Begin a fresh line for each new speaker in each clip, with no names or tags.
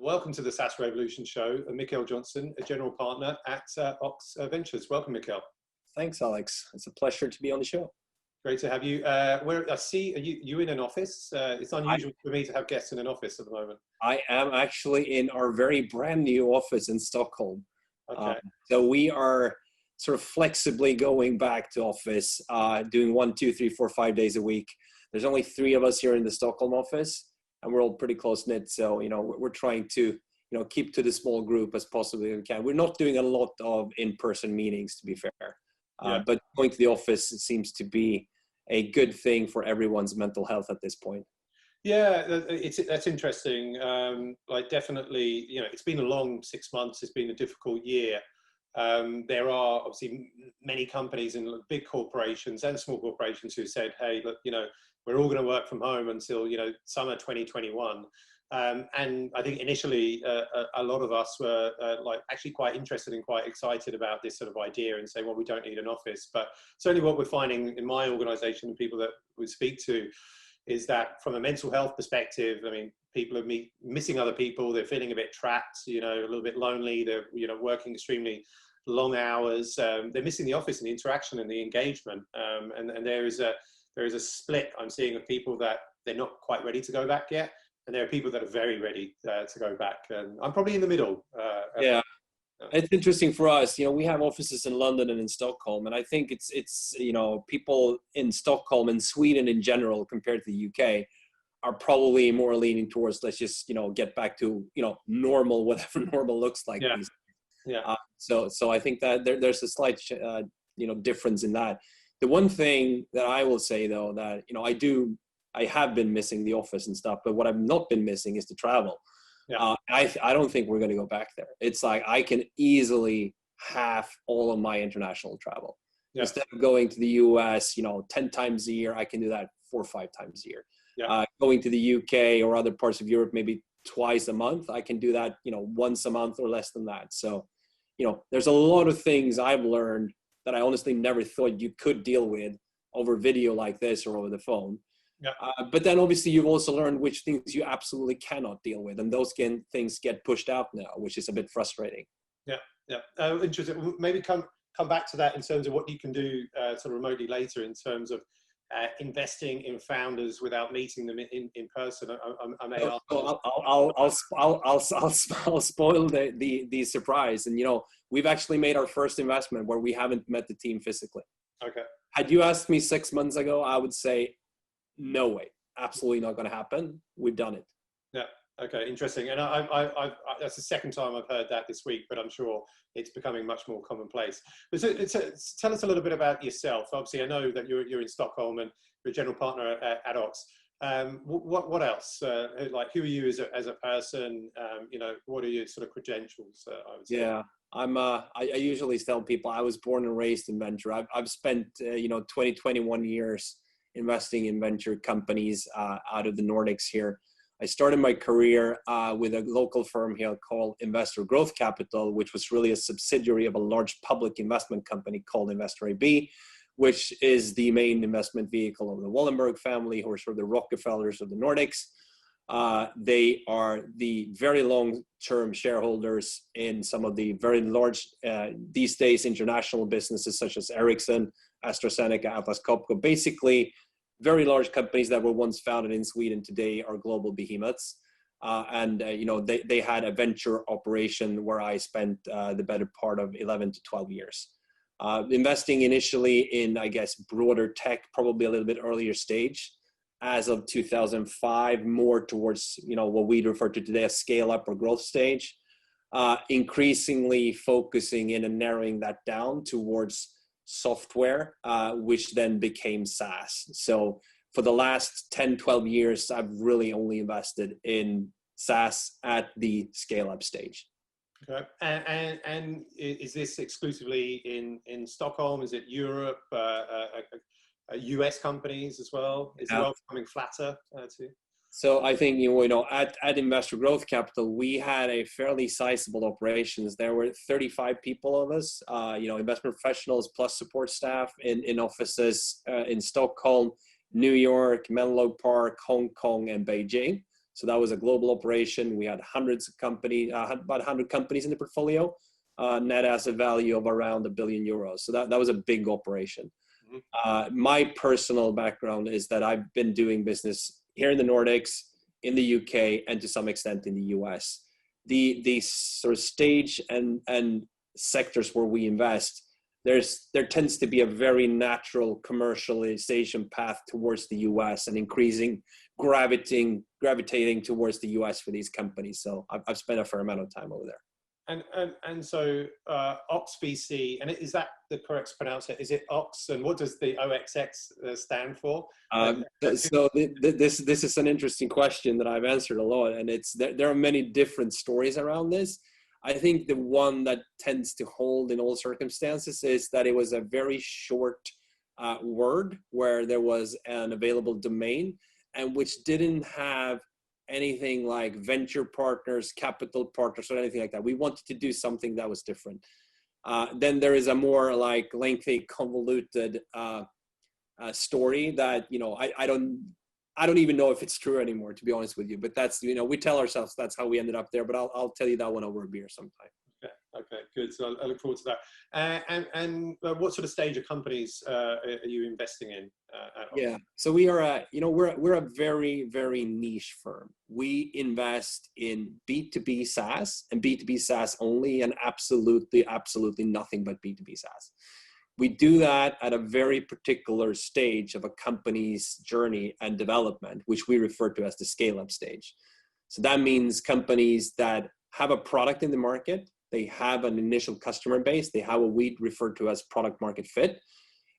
Welcome to the SaaS Revolution Show. I'm Mikael Johnsson, a general partner at Ox Ventures. Welcome, Mikael.
Thanks, Alex. It's a pleasure to be on the show.
Great to have you. Where I see you in an office. It's unusual for me to have guests in an office at the moment.
I am actually in our very brand new office in Stockholm.
Okay.
So we are sort of flexibly going back to office, doing 1, 2, 3, 4, 5 days a week. There's only 3 of us here in the Stockholm office, and we're all pretty close knit. So, we're trying to, keep to the small group as possibly we can. We're not doing a lot of in-person meetings, to be fair. But going to the office, it seems to be a good thing for everyone's mental health at this point.
Yeah, that's interesting. Definitely, it's been a long 6 months. It's been a difficult year. There are obviously many companies and big corporations and small corporations who said, hey, look, we're all going to work from home until, summer 2021. And I think initially a lot of us were actually quite interested and quite excited about this sort of idea and say, well, we don't need an office. But certainly what we're finding in my organization and people that we speak to is that from a mental health perspective, I mean, people are missing other people. They're feeling a bit trapped, a little bit lonely. They're, working extremely long hours. They're missing the office and the interaction and the engagement. And there is a split I'm seeing of people that they're not quite ready to go back yet. And there are people that are very ready to go back. And I'm probably in the middle.
Yeah. It's interesting for us. We have offices in London and in Stockholm, and I think it's people in Stockholm and Sweden in general compared to the UK are probably more leaning towards let's just get back to normal, whatever normal looks like.
Yeah.
These days.
Yeah.
So I think that there's a slight difference in that. The one thing that I will say though that I have been missing the office and stuff, but what I've not been missing is the travel.
Yeah.
I don't think we're going to go back there. It's like I can easily half all of my international travel.
Yeah.
Instead of going to the US, 10 times a year, I can do that 4 or 5 times a year.
Yeah.
Going to the UK or other parts of Europe, maybe twice a month, I can do that, once a month or less than that. So, there's a lot of things I've learned that I honestly never thought you could deal with over video like this or over the phone.
Yeah.
But then obviously you've also learned which things you absolutely cannot deal with, and those things get pushed out now, which is a bit frustrating.
Yeah, yeah. Interesting. Maybe come back to that in terms of what you can do sort of remotely later in terms of investing in founders without meeting them in person. I may ask.
I'll spoil the surprise, and we've actually made our first investment where we haven't met the team physically. Okay. Had you asked me 6 months ago, I would say, no way, absolutely not going to happen. We've done it.
Yeah. Okay. Interesting. And I that's the second time I've heard that this week, but I'm sure it's becoming much more commonplace. But so tell us a little bit about yourself. Obviously, I know that you're in Stockholm and you're a general partner at Ox. What else? Who are you as a person? What are your sort of credentials? I would say.
Yeah. I usually tell people I was born and raised in venture. I've spent 21 years investing in venture companies out of the Nordics here. I started my career with a local firm here called Investor Growth Capital, which was really a subsidiary of a large public investment company called Investor AB, which is the main investment vehicle of the Wallenberg family, who are sort of the Rockefellers of the Nordics. They are the very long-term shareholders in some of the very large, these days, international businesses such as Ericsson, AstraZeneca, Atlas Copco, basically very large companies that were once founded in Sweden today are global behemoths. They had a venture operation where I spent the better part of 11 to 12 years. Investing initially in, I guess, broader tech, probably a little bit earlier stage. As of 2005, more towards, what we refer to today as scale up or growth stage, increasingly focusing in and narrowing that down towards software, which then became SaaS. So for the last 10, 12 years, I've really only invested in SaaS at the scale up stage.
Okay. And is this exclusively in Stockholm? Is it Europe, US companies as well? Is the world becoming flatter too?
So I think, at Investor Growth Capital, we had a fairly sizable operations. There were 35 people of us, investment professionals plus support staff in offices in Stockholm, New York, Menlo Park, Hong Kong, and Beijing. So that was a global operation. We had hundreds of companies, about 100 companies in the portfolio, net asset value of around €1 billion. So that was a big operation. My personal background is that I've been doing business here in the Nordics, in the UK, and to some extent in the US. The sort of stage and sectors where we invest, there tends to be a very natural commercialization path towards the US and gravitating towards the US for these companies. So I've spent a fair amount of time over there.
And so Ox VC, and is that the correct pronunciation? Is it Ox, and what does the OXX stand for?
So this is an interesting question that I've answered a lot, and there are many different stories around this. I think the one that tends to hold in all circumstances is that it was a very short word where there was an available domain, and which didn't have anything like venture partners, capital partners, or anything like that. We wanted to do something that was different. Then there is a more like lengthy, convoluted story that, you know, I don't even know if it's true anymore, to be honest with you. But that's, you know, we tell ourselves that's how we ended up there. But I'll tell you that one over a beer sometime.
Okay, good. So I look forward to that. And what sort of stage of companies are you investing in?
Yeah, so we are we're a very, very niche firm. We invest in B2B SaaS and B2B SaaS only, and absolutely nothing but B2B SaaS. We do that at a very particular stage of a company's journey and development, which we refer to as the scale-up stage. So that means companies that have a product in the market, they have an initial customer base, they have what we refer to as product market fit,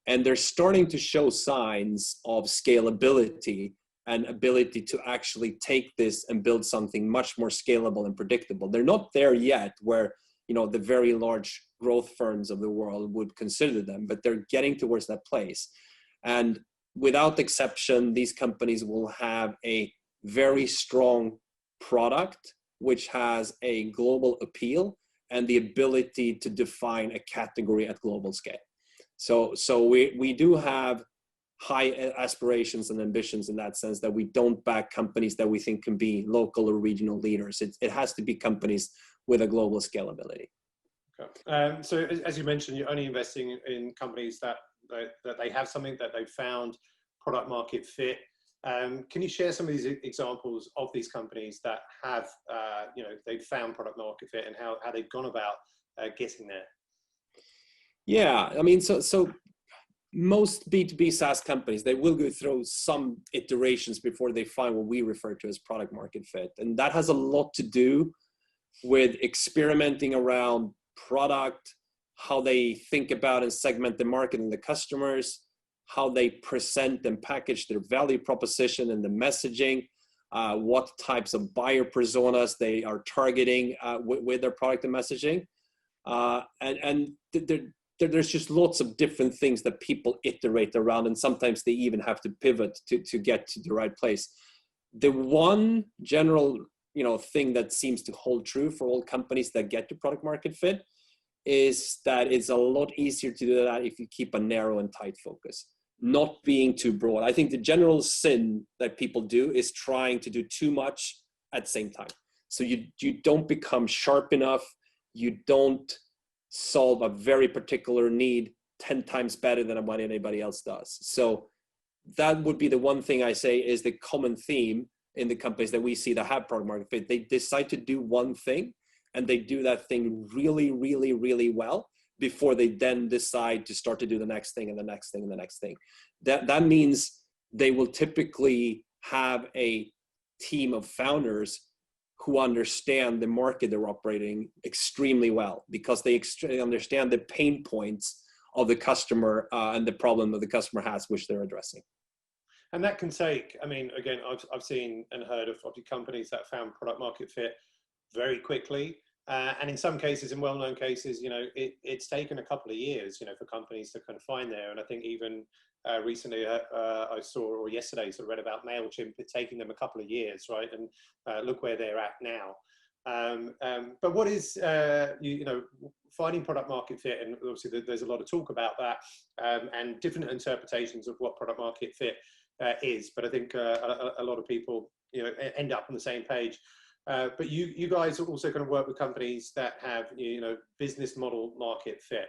and they're starting to show signs of scalability and ability to actually take this and build something much more scalable and predictable. They're not there yet where, you know, the very large growth firms of the world would consider them, but they're getting towards that place. And without exception, these companies will have a very strong product, which has a global appeal and the ability to define a category at global scale. So we do have high aspirations and ambitions in that sense, that we don't back companies that we think can be local or regional leaders. It has to be companies with a global scalability.
Okay. So as you mentioned, you're only investing in companies that they have something, that they've found product market fit. Can you share some of these examples of these companies that have, they've found product market fit, and how they've gone about getting there?
Yeah, I mean, so most B2B SaaS companies, they will go through some iterations before they find what we refer to as product market fit. And that has a lot to do with experimenting around product, how they think about and segment the market and the customers, how they present and package their value proposition and the messaging, what types of buyer personas they are targeting with their product and messaging. There's just lots of different things that people iterate around, and sometimes they even have to pivot to get to the right place. The one general thing that seems to hold true for all companies that get to product market fit is that it's a lot easier to do that if you keep a narrow and tight focus, not being too broad. I think the general sin that people do is trying to do too much at the same time. So you don't become sharp enough, you don't solve a very particular need 10 times better than what anybody else does. So that would be the one thing I say is the common theme in the companies that we see that have product market fit. They decide to do one thing, and they do that thing really, really, really well before they then decide to start to do the next thing and the next thing and the next thing. That means they will typically have a team of founders who understand the market they're operating extremely well, because they understand the pain points of the customer and the problem that the customer has, which they're addressing.
And that can take, I mean, again, I've seen and heard of companies that found product market fit very quickly. And in some cases, in well-known cases, it's taken a couple of years, for companies to kind of find there. And I think even recently I saw, or yesterday, sort of read about MailChimp, it taking them a couple of years, right? And look where they're at now. But what is, finding product market fit, and obviously there's a lot of talk about that, and different interpretations of what product market fit is, but I think a lot of people, end up on the same page. But you guys also kind of work with companies that have, business model market fit.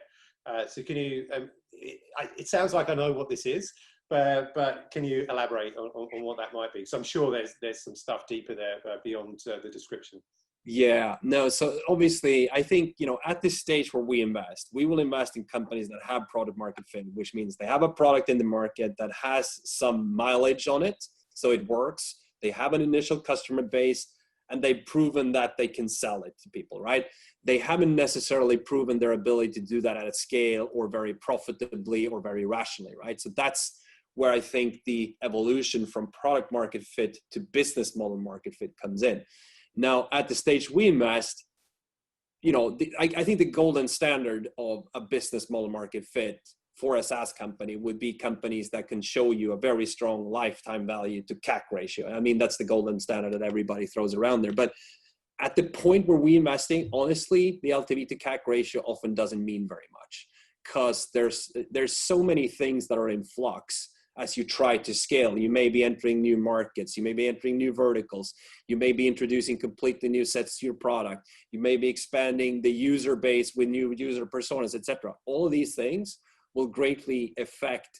So can you, it sounds like I know what this is, but can you elaborate on what that might be? So I'm sure there's some stuff deeper there beyond the description.
Yeah, no. So obviously, I think, at this stage where we will invest in companies that have product market fit, which means they have a product in the market that has some mileage on it. So it works. They have an initial customer base and they've proven that they can sell it to people, right? They haven't necessarily proven their ability to do that at a scale or very profitably or very rationally, right? So that's where I think the evolution from product market fit to business model market fit comes in. Now, at the stage we invest, I think the golden standard of a business model market fit for a SaaS company would be companies that can show you a very strong lifetime value to CAC ratio. I mean, that's the golden standard that everybody throws around there. But at the point where we're investing, honestly, the LTV to CAC ratio often doesn't mean very much, because there's so many things that are in flux. As you try to scale, you may be entering new markets, you may be entering new verticals, you may be introducing completely new sets to your product, you may be expanding the user base with new user personas, etc. All of these things will greatly affect,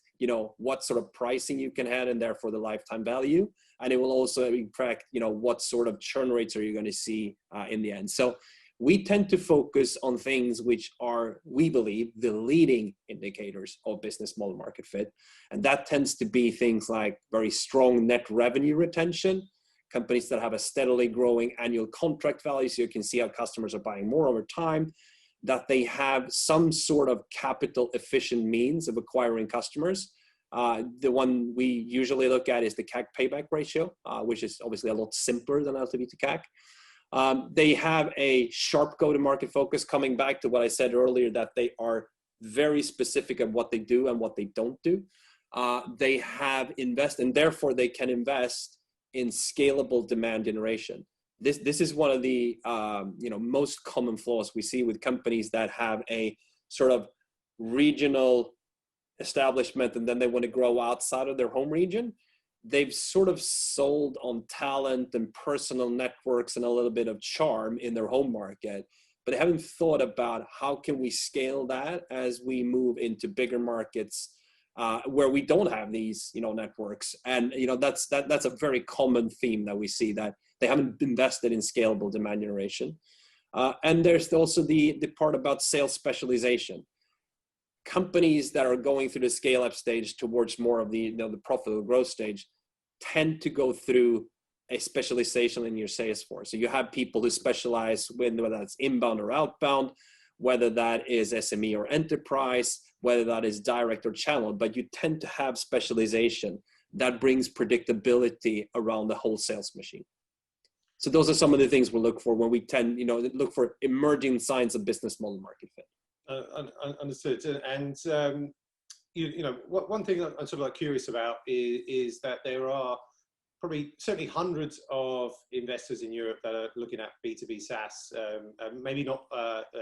what sort of pricing you can have and therefore the lifetime value. And it will also impact, what sort of churn rates are you going to see in the end. So we tend to focus on things which are, we believe, the leading indicators of business model market fit. And that tends to be things like very strong net revenue retention, companies that have a steadily growing annual contract value, so you can see how customers are buying more over time, that they have some sort of capital efficient means of acquiring customers. The one we usually look at is the CAC payback ratio, which is obviously a lot simpler than LTV to CAC. They have a sharp go-to-market focus, coming back to what I said earlier, that they are very specific at what they do and what they don't do. They have and therefore they can invest in scalable demand generation. This is one of the most common flaws we see with companies that have a sort of regional establishment and then they want to grow outside of their home region. They've sort of sold on talent and personal networks and a little bit of charm in their home market, but they haven't thought about how can we scale that as we move into bigger markets where we don't have these, networks. And, that's a very common theme that we see, that they haven't invested in scalable demand generation. And there's also the part about sales specialization. Companies that are going through the scale-up stage towards more of the profitable growth stage tend to go through a specialization in your sales force. So you have people who specialize whether that's inbound or outbound, whether that is SME or enterprise, whether that is direct or channel, but you tend to have specialization that brings predictability around the whole sales machine. So those are some of the things we look for when we look for emerging signs of business model market fit.
Understood. And one thing I'm sort of curious about is that there are certainly hundreds of investors in Europe that are looking at B2B SaaS, maybe not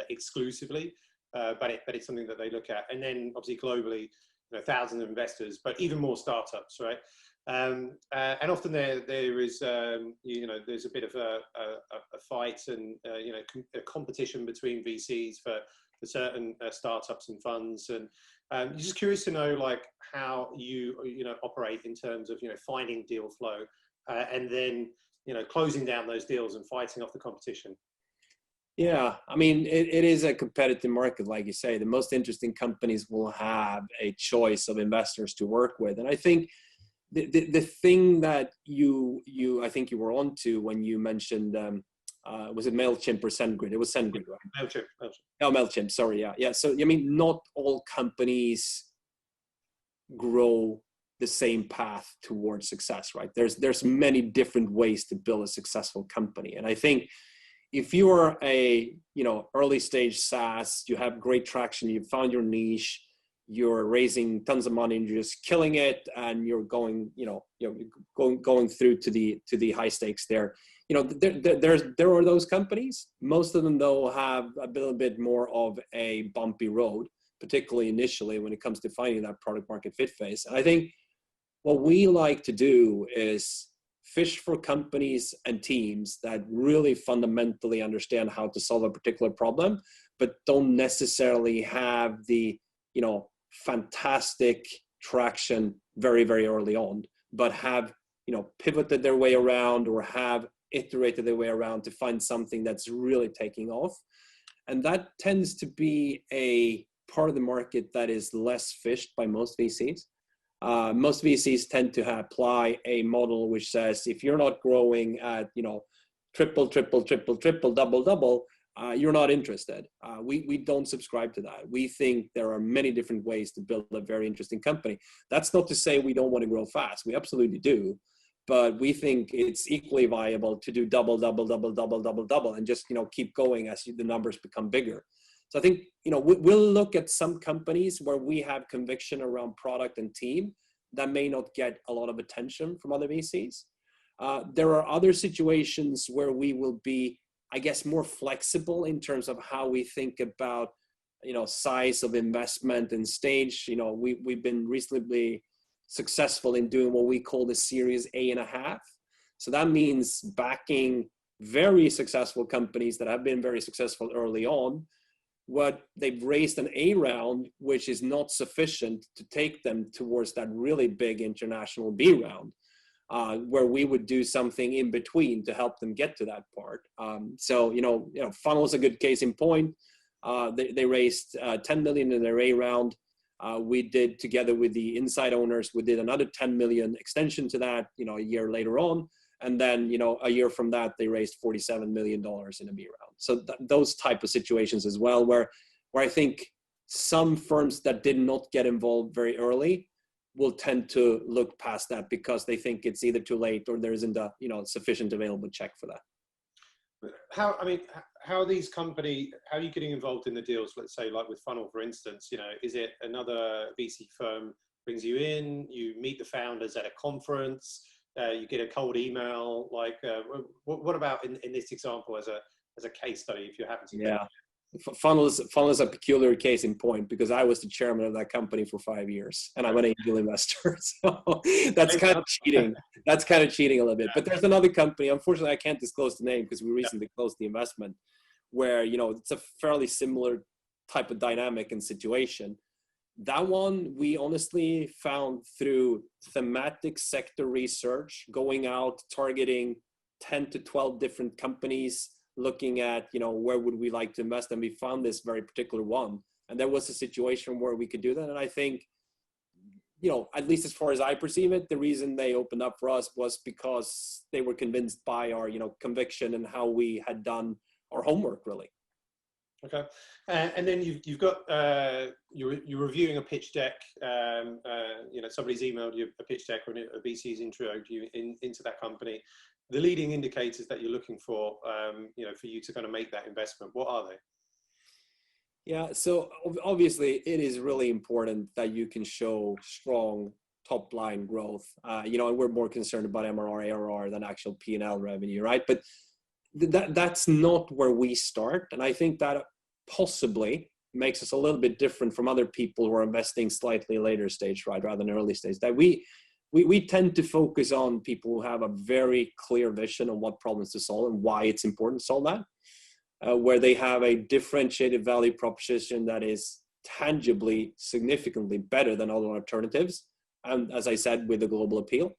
exclusively, but it's something that they look at. And then obviously globally, thousands of investors, but even more startups, right? And often there is there's a bit of a fight and a competition between VCs for certain startups and funds, and just curious to know how you operate in terms of finding deal flow and then closing down those deals and fighting off the competition.
Yeah, I mean, it is a competitive market, like you say. The most interesting companies will have a choice of investors to work with, and I think the thing that I think you were onto when you mentioned was it MailChimp or SendGrid? It was SendGrid, right?
MailChimp.
Oh, MailChimp, sorry, yeah. So, I mean, not all companies grow the same path towards success, right? There's many different ways to build a successful company. And I think if you are a, early stage SaaS, you have great traction, you've found your niche, you're raising tons of money and you're just killing it, and you're going, going through to the high stakes there. There are those companies. Most of them, though, have a little bit more of a bumpy road, particularly initially when it comes to finding that product market fit phase. And I think what we like to do is fish for companies and teams that really fundamentally understand how to solve a particular problem, but don't necessarily have the, fantastic traction very, very early on, but have, pivoted their way around or have iterated their way around to find something that's really taking off. And that tends to be a part of the market that is less fished by most VCs. Most VCs tend to apply a model which says, if you're not growing at, triple, double, you're not interested. We don't subscribe to that. We think there are many different ways to build a very interesting company. That's not to say we don't want to grow fast. We absolutely do. But we think it's equally viable to do double, and just, keep going as the numbers become bigger. So I think, we'll look at some companies where we have conviction around product and team that may not get a lot of attention from other VCs. There are other situations where we will be, I guess, more flexible in terms of how we think about, size of investment and stage. We've been reasonably successful in doing what we call the Series A.5. So that means backing very successful companies that have been very successful early on. What they've raised an A round, which is not sufficient to take them towards that really big international B round, where we would do something in between to help them get to that part. Funnel is a good case in point. They raised 10 million in their A round. We did, together with the inside owners, we did another 10 million extension to that, a year later on. And then, a year from that, they raised $47 million in a B round. So those type of situations as well, where I think some firms that did not get involved very early will tend to look past that because they think it's either too late or there isn't a, sufficient available check for that.
How are these companies, how are you getting involved in the deals? Let's say like with Funnel, for instance, is it another VC firm brings you in, you meet the founders at a conference, you get a cold email, like what about in this example as a case study, if you happen to?
Yeah, Funnel is a peculiar case in point because I was the chairman of that company for 5 years and I'm an angel investor. So that's kind of cheating. That's kind of cheating a little bit. But there's another company, unfortunately I can't disclose the name because we recently closed the investment, where, it's a fairly similar type of dynamic and situation. That one we honestly found through thematic sector research, going out, targeting 10 to 12 different companies, looking at, where would we like to invest, and we found this very particular one. And there was a situation where we could do that. And I think, at least as far as I perceive it, the reason they opened up for us was because they were convinced by our, conviction and how we had done our homework, really. Okay.
And then you've got, you're reviewing a pitch deck, somebody's emailed you a pitch deck or a VC's introed you into that company. The leading indicators that you're looking for, for you to kind of make that investment, what are they?
Yeah, so obviously it is really important that you can show strong top line growth. And we're more concerned about MRR, ARR than actual P&L revenue, right? But that's not where we start. And I think that possibly makes us a little bit different from other people who are investing slightly later stage, right, rather than early stage. That we tend to focus on people who have a very clear vision on what problems to solve and why it's important to solve that, where they have a differentiated value proposition that is tangibly, significantly better than other alternatives. And as I said, with a global appeal,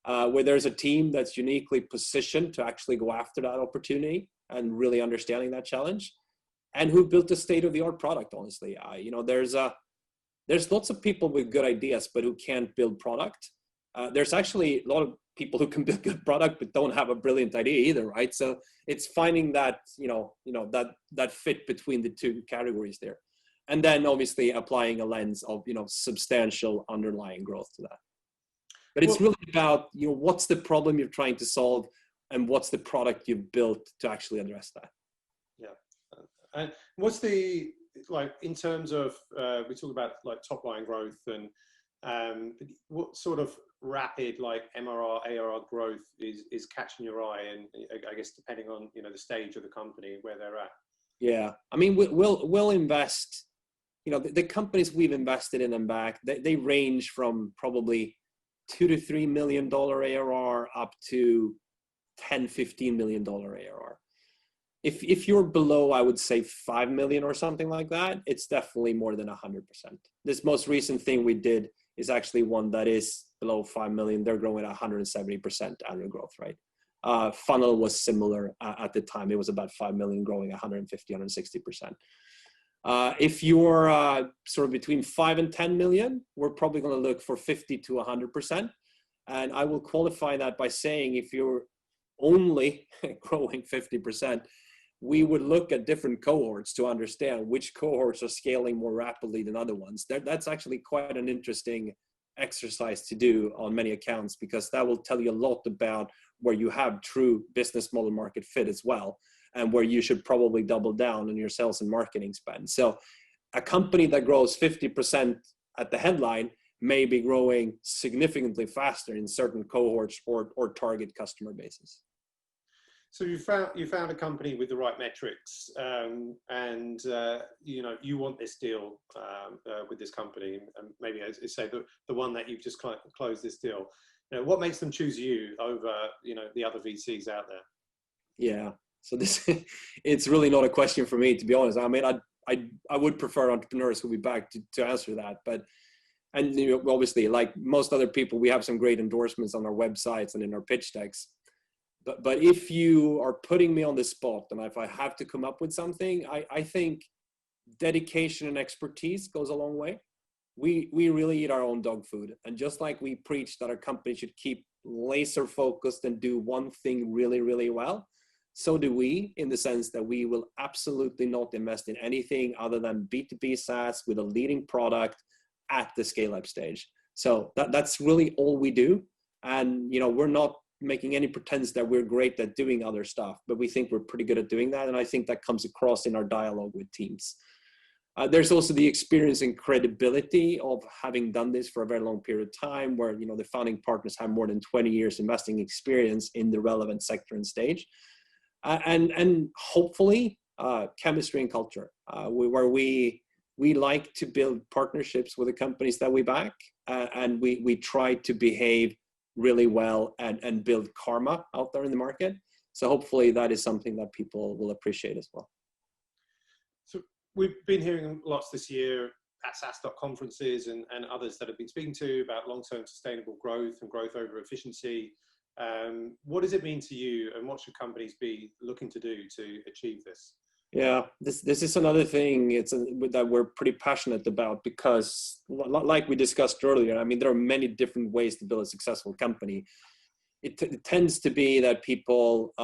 where there's a team that's uniquely positioned to actually go after that opportunity and really understanding that challenge, and who built a state-of-the-art product, honestly. There's lots of people with good ideas, but who can't build product. There's actually a lot of people who can build good product, but don't have a brilliant idea either, right? So it's finding that, that fit between the two categories there. And then obviously applying a lens of, substantial underlying growth to that. But it's really about, what's the problem you're trying to solve and what's the product you've built to actually address that.
Yeah. And what's the, like, in terms of, we talk about like top line growth and what sort of rapid like MRR, ARR growth is catching your eye, and I guess depending on, the stage of the company where they're at?
Yeah. I mean, we'll invest, the companies we've invested in and back, they range from probably $2 to $3 million ARR up to $10-15 million ARR. If you're below, I would say 5 million or something like that, it's definitely more than 100%. This most recent thing we did is actually one that is below 5 million. They're growing at 170% annual growth rate. Funnel was similar at the time. It was about 5 million growing 150, 160%. If you're sort of between 5 and 10 million, we're probably going to look for 50 to 100%. And I will qualify that by saying if you're only growing 50%, we would look at different cohorts to understand which cohorts are scaling more rapidly than other ones. That's actually quite an interesting exercise to do on many accounts, because that will tell you a lot about where you have true business model market fit as well, and where you should probably double down on your sales and marketing spend. So a company that grows 50% at the headline may be growing significantly faster in certain cohorts or target customer bases.
So you found a company with the right metrics, and you want this deal with this company, and maybe as you say the one that you've just closed this deal. What makes them choose you over the other VCs out there? Yeah,
so this it's really not a question for me, to be honest. I mean, I would prefer entrepreneurs who will be back to answer that, but obviously, like most other people, we have some great endorsements on our websites and in our pitch decks. But if you are putting me on the spot, and if I have to come up with something, I think dedication and expertise goes a long way. We really eat our own dog food. And just like we preach that our company should keep laser focused and do one thing really, really well, so do we, in the sense that we will absolutely not invest in anything other than B2B SaaS with a leading product at the scale-up stage. So that's really all we do. And we're not making any pretense that we're great at doing other stuff, but we think we're pretty good at doing that. And I think that comes across in our dialogue with teams. There's also the experience and credibility of having done this for a very long period of time, where the founding partners have more than 20 years investing experience in the relevant sector and stage. And hopefully chemistry and culture, where we like to build partnerships with the companies that we back, and we try to behave really well and build karma out there in the market. So hopefully that is something that people will appreciate as well.
So we've been hearing lots this year at SaaStock conferences and others that I've been speaking to about long-term sustainable growth and growth over efficiency. What does it mean to you, and what should companies be looking to do to achieve this?
Yeah, this is another thing that we're pretty passionate about, because like we discussed earlier, I mean, there are many different ways to build a successful company. It tends to be that people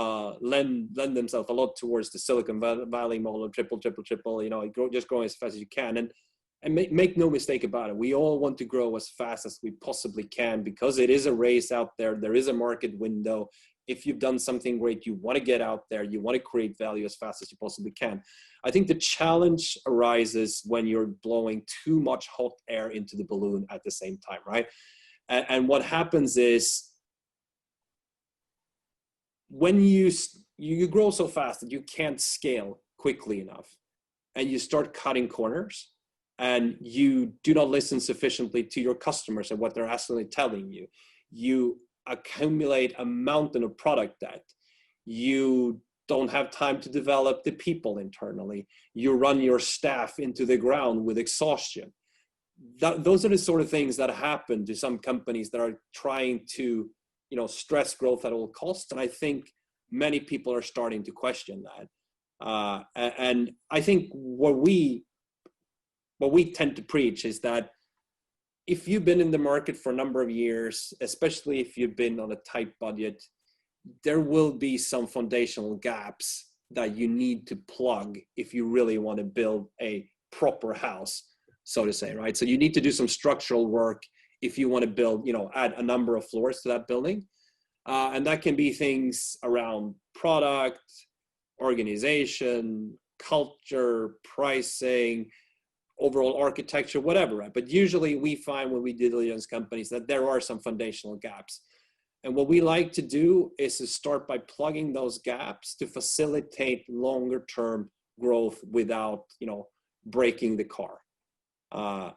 lend themselves a lot towards the Silicon Valley model of triple, just growing as fast as you can. And make no mistake about it, we all want to grow as fast as we possibly can, because it is a race out there. There is a market window. If you've done something great, you want to get out there, you want to create value as fast as you possibly can. I think the challenge arises when you're blowing too much hot air into the balloon at the same time, right? And what happens is, when you grow so fast that you can't scale quickly enough, and you start cutting corners, and you do not listen sufficiently to your customers and what they're actually telling you, you accumulate a mountain of product debt. You don't have time to develop the people internally. You run your staff into the ground with exhaustion. Those are the sort of things that happen to some companies that are trying to, stress growth at all costs. And I think many people are starting to question that. And I think what we tend to preach is that if you've been in the market for a number of years, especially if you've been on a tight budget, there will be some foundational gaps that you need to plug if you really want to build a proper house, so to say, right? So you need to do some structural work if you want to build, add a number of floors to that building. And that can be things around product, organization, culture, pricing, overall architecture, whatever, right? But usually we find when we due diligence companies that there are some foundational gaps. And what we like to do is to start by plugging those gaps to facilitate longer term growth without, breaking the car.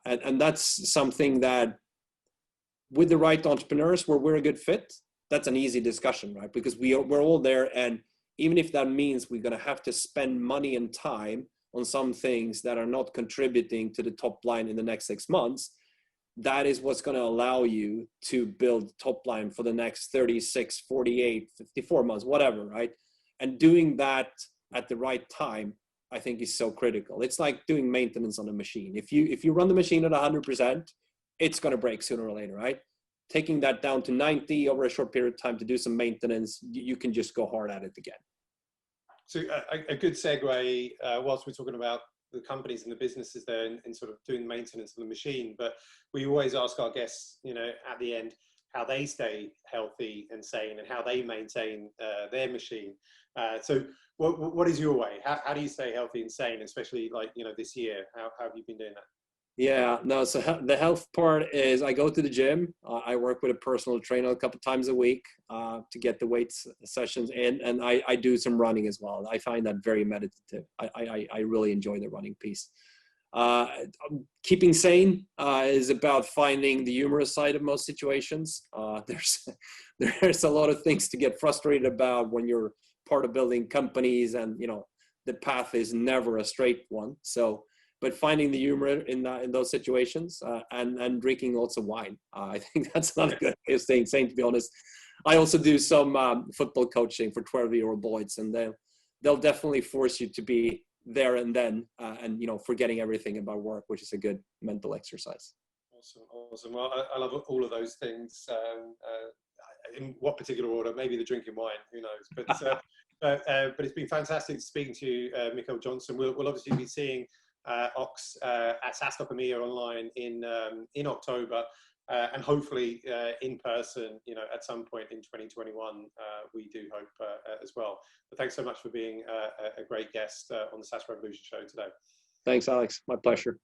And that's something that with the right entrepreneurs where we're a good fit, that's an easy discussion, right? Because we're all there, and even if that means we're going to have to spend money and time on some things that are not contributing to the top line in the next 6 months, that is what's going to allow you to build top line for the next 36, 48, 54 months, whatever, right? And doing that at the right time, I think, is so critical. It's like doing maintenance on a machine. If you run the machine at 100%, it's going to break sooner or later, right? Taking that down to 90 over a short period of time to do some maintenance, you can just go hard at it again.
So a good segue, whilst we're talking about the companies and the businesses there in sort of doing maintenance of the machine, but we always ask our guests, you know, at the end, how they stay healthy and sane and how they maintain their machine. So what is your way? How do you stay healthy and sane, especially like, you know, this year? How have you been doing that?
Yeah, no, so the health part is I go to the gym. I work with a personal trainer a couple times a week to get the weights sessions in, and I do some running as well. I find that very meditative. I really enjoy the running piece. Keeping sane is about finding the humorous side of most situations. There's a lot of things to get frustrated about when you're part of building companies, and you know the path is never a straight one. So, but finding the humor in those situations, and drinking lots of wine, I think that's not a good way of staying sane, to be honest. I also do some football coaching for 12-year-old boys, and they'll definitely force you to be there and then, and you know, forgetting everything about work, which is a good mental exercise.
Awesome. Well, I love all of those things. In what particular order? Maybe the drinking wine, who knows? But it's been fantastic speaking to you, Mikael Johnsson. We'll obviously be seeing Ox at SaaStock EMEA online in October, and hopefully in person, you know, at some point in 2021. We do hope as well. But thanks so much for being a great guest on the SaaS Revolution Show today.
Thanks, Alex. My pleasure.